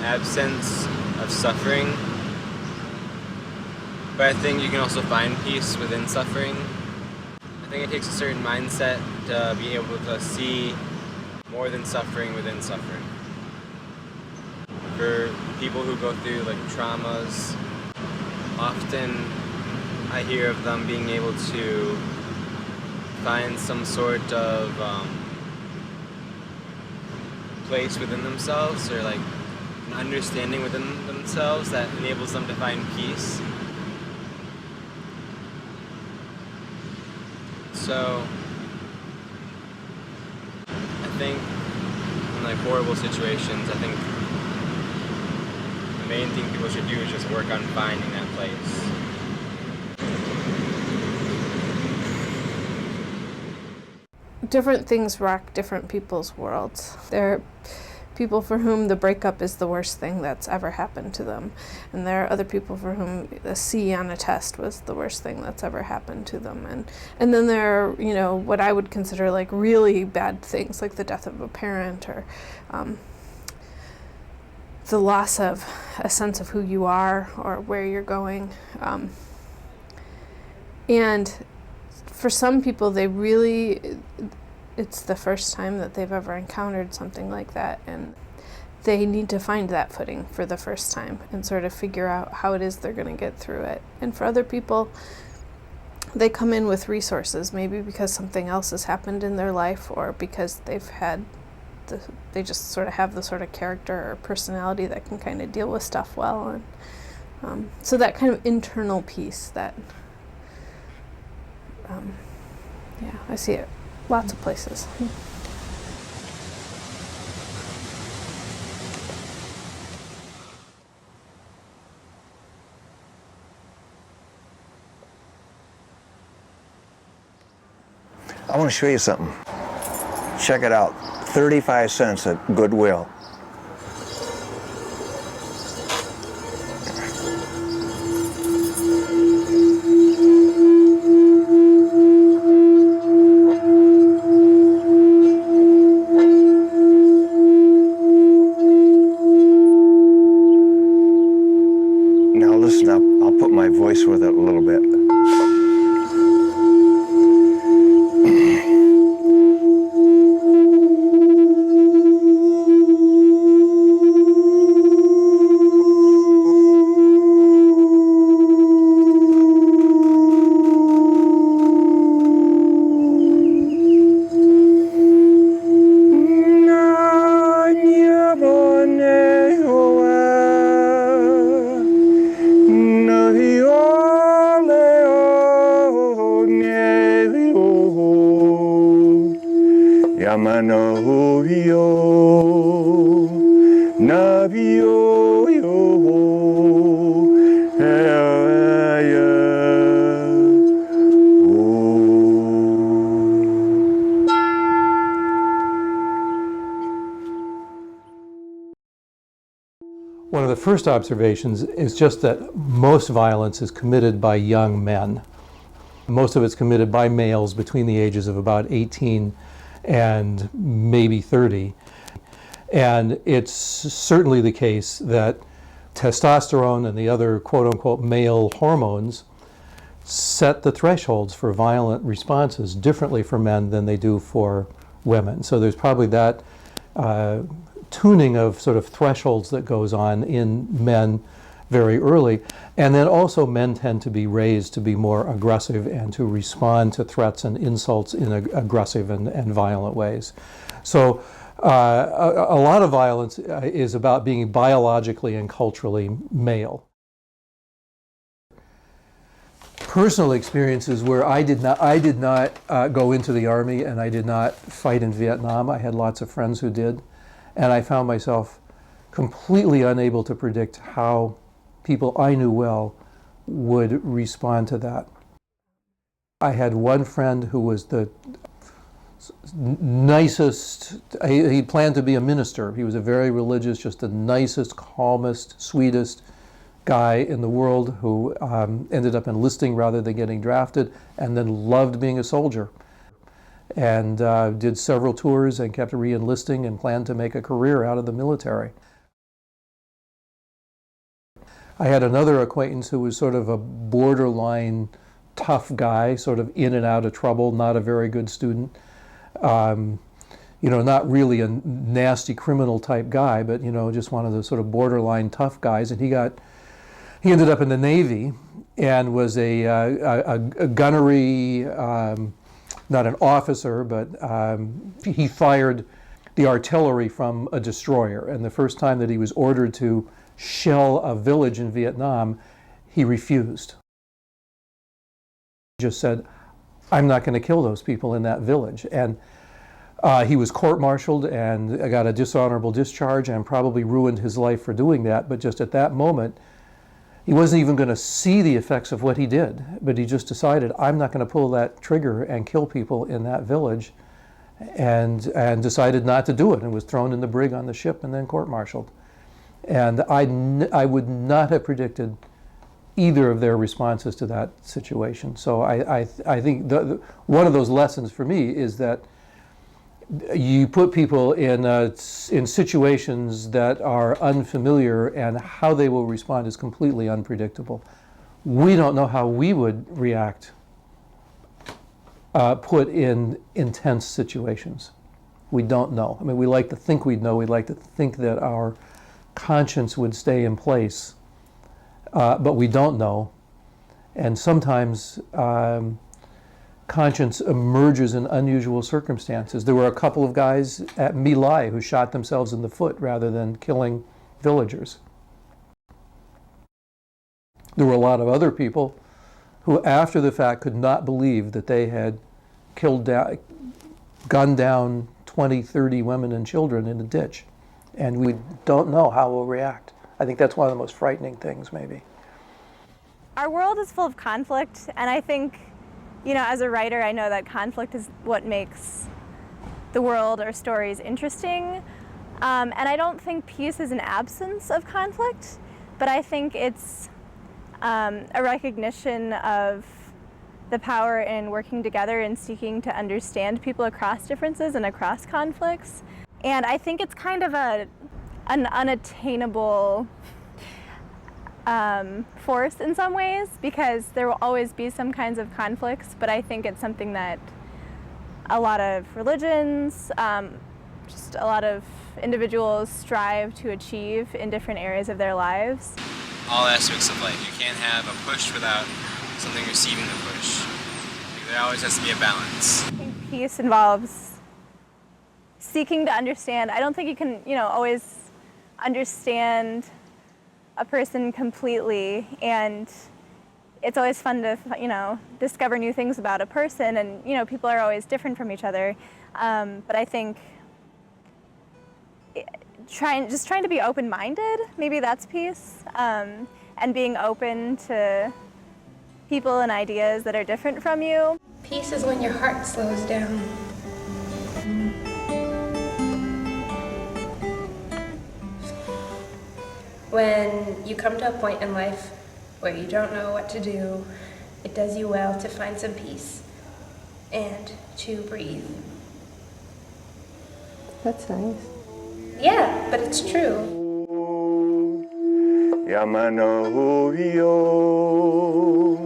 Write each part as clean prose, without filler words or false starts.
absence of suffering, but I think you can also find peace within suffering. I think it takes a certain mindset to be able to see more than suffering within suffering. For people who go through like traumas, often I hear of them being able to find some sort of place within themselves, or like an understanding within themselves that enables them to find peace. So I think in like horrible situations, I think the main thing people should do is just work on finding that place. Different things rock different people's worlds. There are people for whom the breakup is the worst thing that's ever happened to them. And there are other people for whom a C on a test was the worst thing that's ever happened to them. And then there are, you know, what I would consider like really bad things, like the death of a parent, or the loss of a sense of who you are or where you're going. And for some people, it's the first time that they've ever encountered something like that, and they need to find that footing for the first time and sort of figure out how it is they're going to get through it. And for other people, they come in with resources, maybe because something else has happened in their life, or because they just sort of have the sort of character or personality that can kind of deal with stuff well. And so that kind of internal peace that, I see it lots of places. I want to show you something. Check it out. 35 cents at Goodwill. Now listen up, I'll put my voice with it a little bit. One of the first observations is just that most violence is committed by young men. Most of it's committed by males between the ages of about 18 and maybe 30. And it's certainly the case that testosterone and the other quote-unquote male hormones set the thresholds for violent responses differently for men than they do for women. So there's probably that tuning of sort of thresholds that goes on in men very early. And then also men tend to be raised to be more aggressive and to respond to threats and insults in aggressive and violent ways. So a lot of violence is about being biologically and culturally male. Personal experiences where I did not go into the Army, and I did not fight in Vietnam. I had lots of friends who did, and I found myself completely unable to predict how people I knew well would respond to that. I had one friend who was the nicest, he planned to be a minister. He was a very religious, just the nicest, calmest, sweetest guy in the world, who ended up enlisting rather than getting drafted, and then loved being a soldier. And did several tours and kept re-enlisting and planned to make a career out of the military. I had another acquaintance who was sort of a borderline tough guy, sort of in and out of trouble, not a very good student. You know, not really a nasty criminal type guy, but, you know, just one of those sort of borderline tough guys. And he ended up in the Navy and was a gunnery, not an officer, but he fired the artillery from a destroyer. And the first time that he was ordered to shell a village in Vietnam, he refused. He just said, I'm not going to kill those people in that village. And he was court-martialed and got a dishonorable discharge and probably ruined his life for doing that. But just at that moment, he wasn't even going to see the effects of what he did. But he just decided, I'm not going to pull that trigger and kill people in that village, and decided not to do it, and was thrown in the brig on the ship and then court-martialed. And I would not have predicted either of their responses to that situation. So I think one of those lessons for me is that you put people in situations that are unfamiliar, and how they will respond is completely unpredictable. We don't know how we would react put in intense situations. We don't know. I mean, we like to think we'd know. We'd like to think that our conscience would stay in place, but we don't know. And sometimes conscience emerges in unusual circumstances. There were a couple of guys at My Lai who shot themselves in the foot rather than killing villagers. There were a lot of other people who, after the fact, could not believe that they had gunned down 20, 30 women and children in a ditch. And we don't know how we'll react. I think that's one of the most frightening things, maybe. Our world is full of conflict, and I think, you know, as a writer, I know that conflict is what makes the world or stories interesting. And I don't think peace is an absence of conflict, but I think it's a recognition of the power in working together and seeking to understand people across differences and across conflicts. And I think it's kind of an unattainable force in some ways, because there will always be some kinds of conflicts, but I think it's something that a lot of religions, just a lot of individuals strive to achieve in different areas of their lives. All aspects of life. You can't have a push without something receiving the push. Like, there always has to be a balance. I think peace involves seeking to understand. I don't think you can, you know, always understand a person completely, and it's always fun to, you know, discover new things about a person, and, you know, people are always different from each other. But I think trying to be open-minded, maybe that's peace, and being open to people and ideas that are different from you. Peace is when your heart slows down. When you come to a point in life where you don't know what to do, it does you well to find some peace and to breathe. That's nice. Yeah, but it's true. Yamano yo,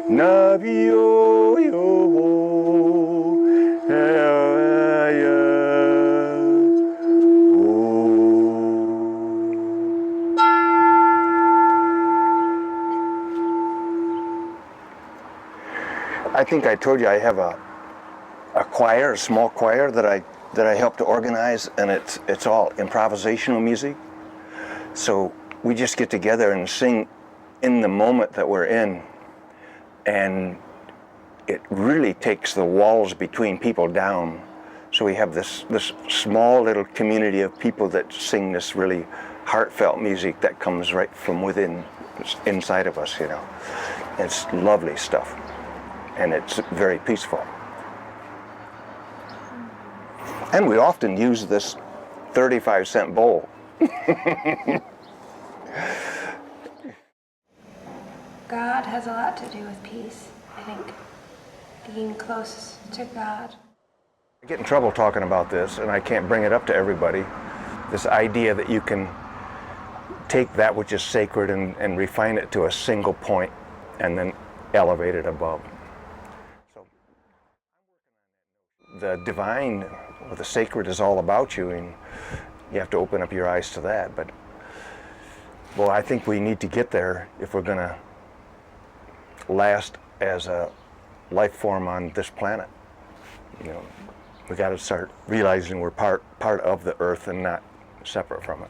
nabio yo, I think I told you I have a choir, a small choir that I help to organize, and it's all improvisational music. So we just get together and sing in the moment that we're in, and it really takes the walls between people down. So we have this small little community of people that sing this really heartfelt music that comes right from within, inside of us, you know. It's lovely stuff, and it's very peaceful. And we often use this 35-cent bowl. God has a lot to do with peace, I think. Being close to God. I get in trouble talking about this, and I can't bring it up to everybody. This idea that you can take that which is sacred and refine it to a single point and then elevate it above. So the divine or the sacred is all about you, and you have to open up your eyes to that. But well, I think we need to get there if we're going to last as a life form on this planet. You know, we got to start realizing we're part of the earth and not separate from it.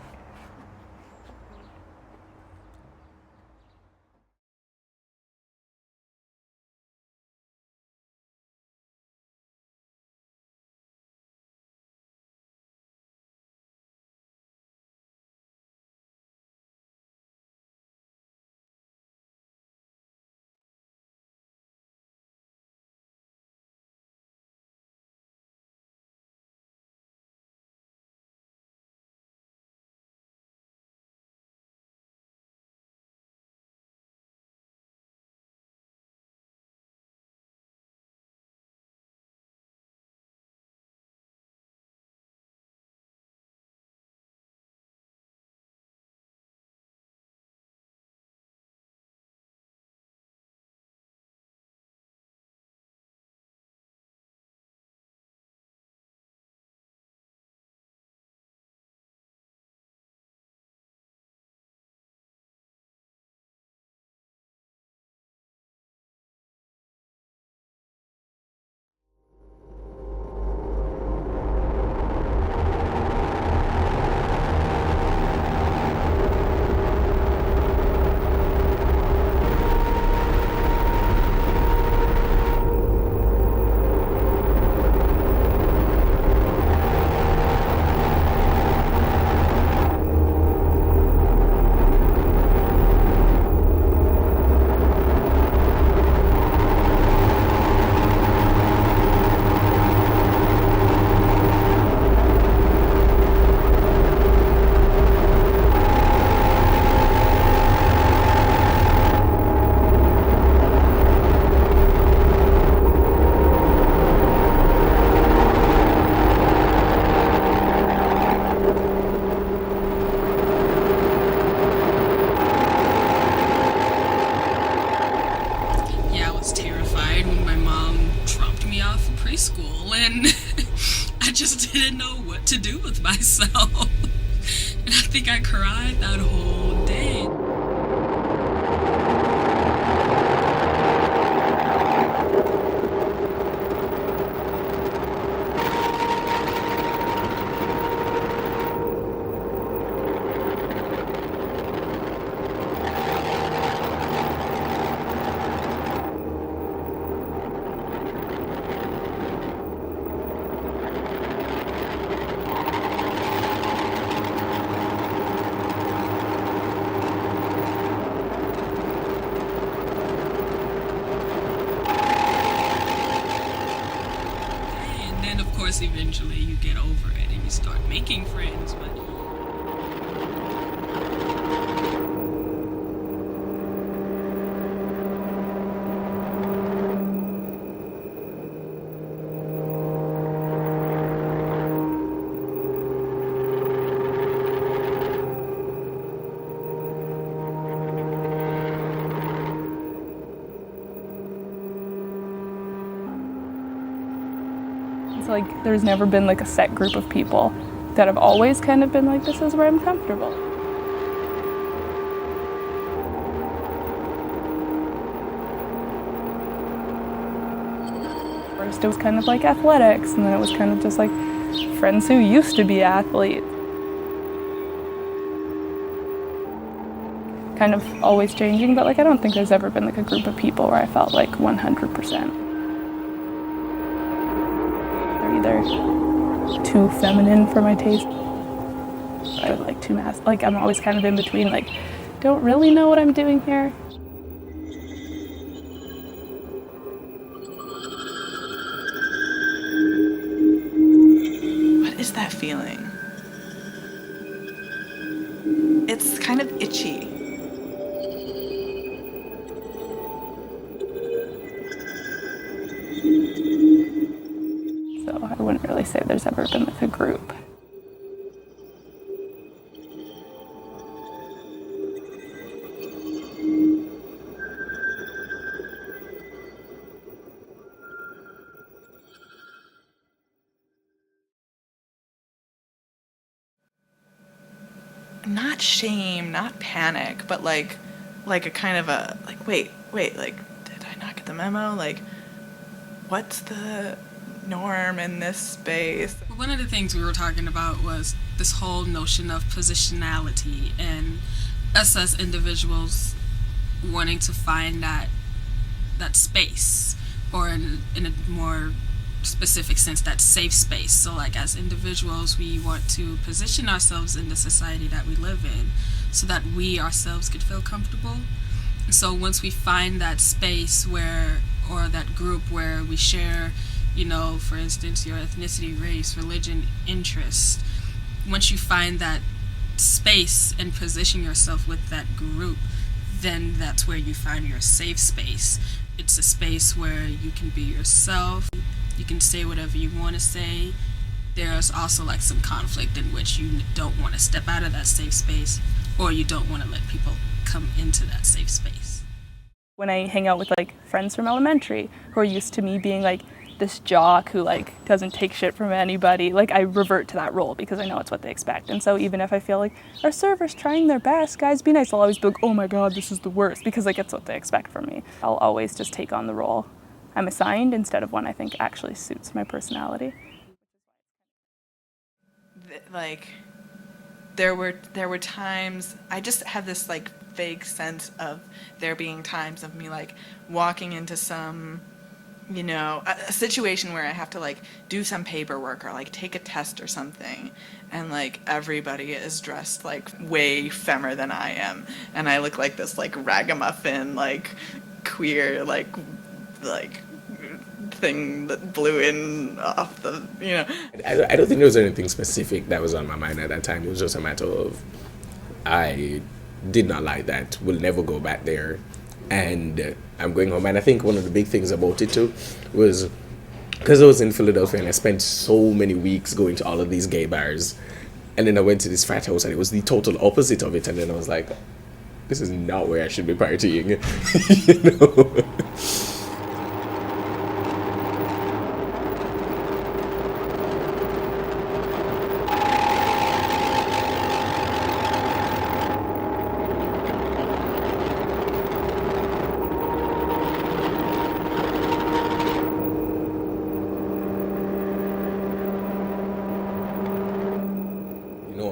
preschool, and I just didn't know what to do with myself. And I think I cried that whole day. Eventually you get over it and you start making friends, but like there's never been like a set group of people that have always kind of been like, this is where I'm comfortable. First it was kind of like athletics, and then it was kind of just like friends who used to be athletes. Kind of always changing, but like I don't think there's ever been like a group of people where I felt like 100%. Either too feminine for my taste, or like too masculine. Like I'm always kind of in between, like don't really know what I'm doing here. What is that feeling? It's kind of itchy. I wouldn't really say there's ever been like a group. not shame, not panic, but like a kind of a, like, wait, like, did I not get the memo? Like, what's the norm in this space? One of the things we were talking about was this whole notion of positionality and us as individuals wanting to find that space, or in a more specific sense, that safe space. So like as individuals, we want to position ourselves in the society that we live in so that we ourselves could feel comfortable. And so once we find that space where, or that group where we share, you know, for instance, your ethnicity, race, religion, interest, once you find that space and position yourself with that group, then that's where you find your safe space. It's a space where you can be yourself, you can say whatever you want to say. There's also like some conflict in which you don't want to step out of that safe space, or you don't want to let people come into that safe space. When I hang out with like friends from elementary who are used to me being like this jock who like doesn't take shit from anybody, like I revert to that role because I know it's what they expect. And so even if I feel like our server's trying their best, guys, be nice, I'll always be like, oh my god, this is the worst, because like it's what they expect from me. I'll always just take on the role I'm assigned instead of one I think actually suits my personality. Like, there were times, I just had this like vague sense of there being times of me like walking into some, you know, a situation where I have to like do some paperwork or like take a test or something, and like everybody is dressed like way femmer than I am, and I look like this like ragamuffin, like queer, like thing that blew in off the, you know. I don't think there was anything specific that was on my mind at that time. It was just a matter of, I did not like that, will never go back there, and I'm going home. And I think one of the big things about it too was because I was in Philadelphia and I spent so many weeks going to all of these gay bars, and then I went to this frat house and it was the total opposite of it, and then I was like, this is not where I should be partying. You know?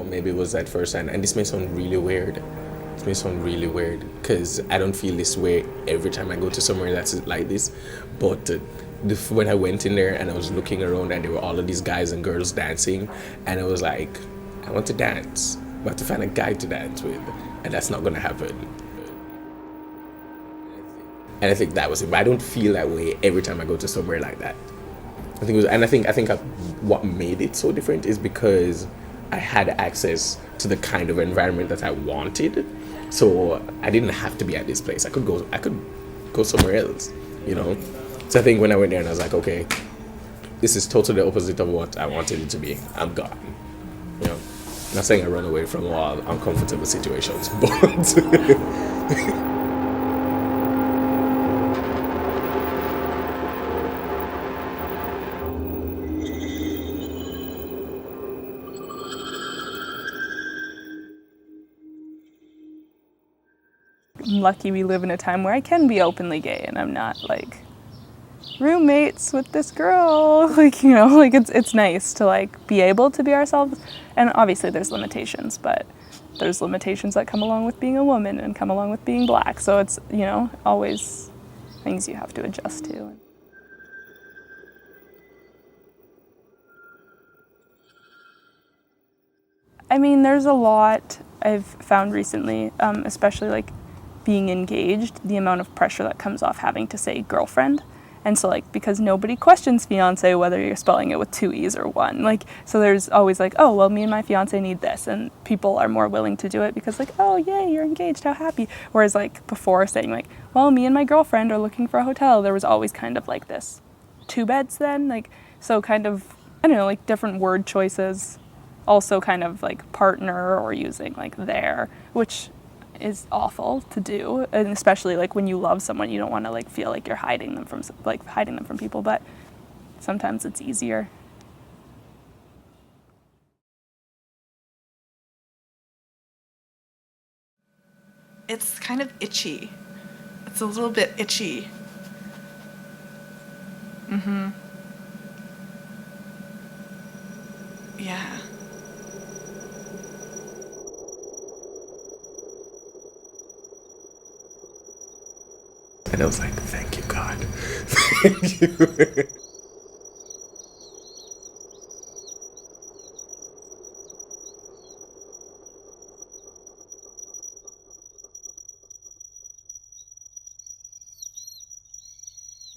Maybe it was that first time, and this may sound really weird. Because I don't feel this way every time I go to somewhere that's like this. But when I went in there and I was looking around and there were all of these guys and girls dancing, and I was like, I want to dance. I have to find a guy to dance with, and that's not gonna happen. And I think that was it. But I don't feel that way every time I go to somewhere like that. I think it was, and I think what made it so different is because I had access to the kind of environment that I wanted, so I didn't have to be at this place. I could go somewhere else, you know. So I think when I went there and I was like, okay, this is totally the opposite of what I wanted it to be. I'm gone, you know. Not saying I run away from all uncomfortable situations, but. I'm lucky we live in a time where I can be openly gay and I'm not like roommates with this girl, like, you know, like it's nice to like be able to be ourselves. And obviously there's limitations, but there's limitations that come along with being a woman and come along with being Black, so it's, you know, always things you have to adjust to. I mean, there's a lot I've found recently, especially like being engaged, the amount of pressure that comes off having to say girlfriend. And so like, because nobody questions fiance whether you're spelling it with 2 E's or 1, like, so there's always like, oh, well, me and my fiance need this, and people are more willing to do it because like, oh yay, you're engaged, how happy. Whereas like before saying like, well, me and my girlfriend are looking for a hotel, there was always kind of like this 2 beds then, like, so kind of, I don't know, like different word choices, also kind of like partner or using like their, which is awful to do, and especially like when you love someone, you don't want to like feel like you're hiding them from people, but sometimes it's easier. it's kind of itchy. It's a little bit itchy. Yeah. And I was like, thank you, God. Thank you.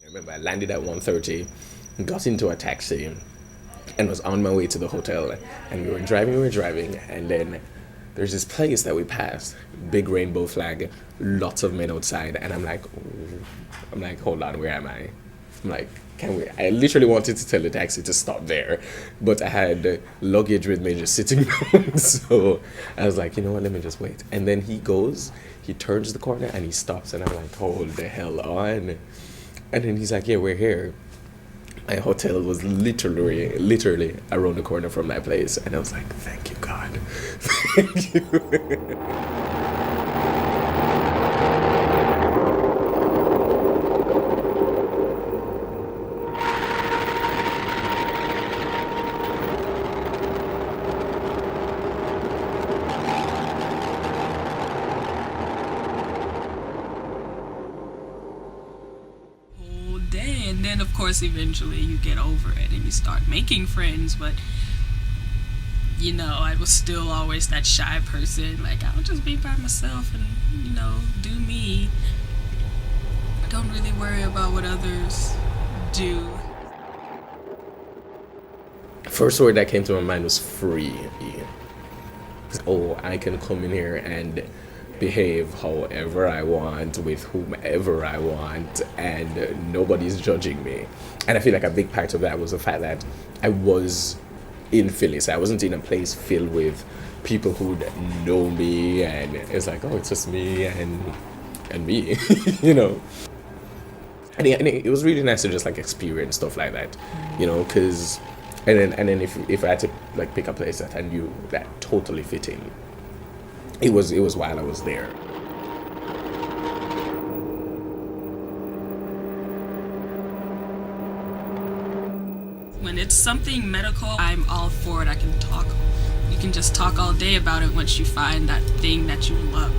I remember I landed at 1:30, got into a taxi, and was on my way to the hotel. And we were driving, and then there's this place that we passed, big rainbow flag, lots of men outside, and I'm like, hold on, where am I? I'm like, I literally wanted to tell the taxi to stop there, but I had luggage with me just sitting down, so I was like, you know what, let me just wait. And then he turns the corner and he stops, and I'm like, hold the hell on. And then he's like, yeah, we're here. My hotel was literally around the corner from that place. And I was like, thank you, God. Thank you. And then of course eventually you get over it and you start making friends, but you know, I was still always that shy person, like I'll just be by myself and, you know, do me. I don't really worry about what others do. First word that came to my mind was free. Oh, I can come in here and behave however I want with whomever I want, and nobody's judging me. And I feel like a big part of that was the fact that I was in Philly, so I wasn't in a place filled with people who know me, and it's like, oh, it's just me and me, you know. And it was really nice to just like experience stuff like that, you know, because and then if I had to like pick a place that I knew that totally fit in, it was while I was there. When it's something medical, I'm all for it. I can talk. You can just talk all day about it once you find that thing that you love.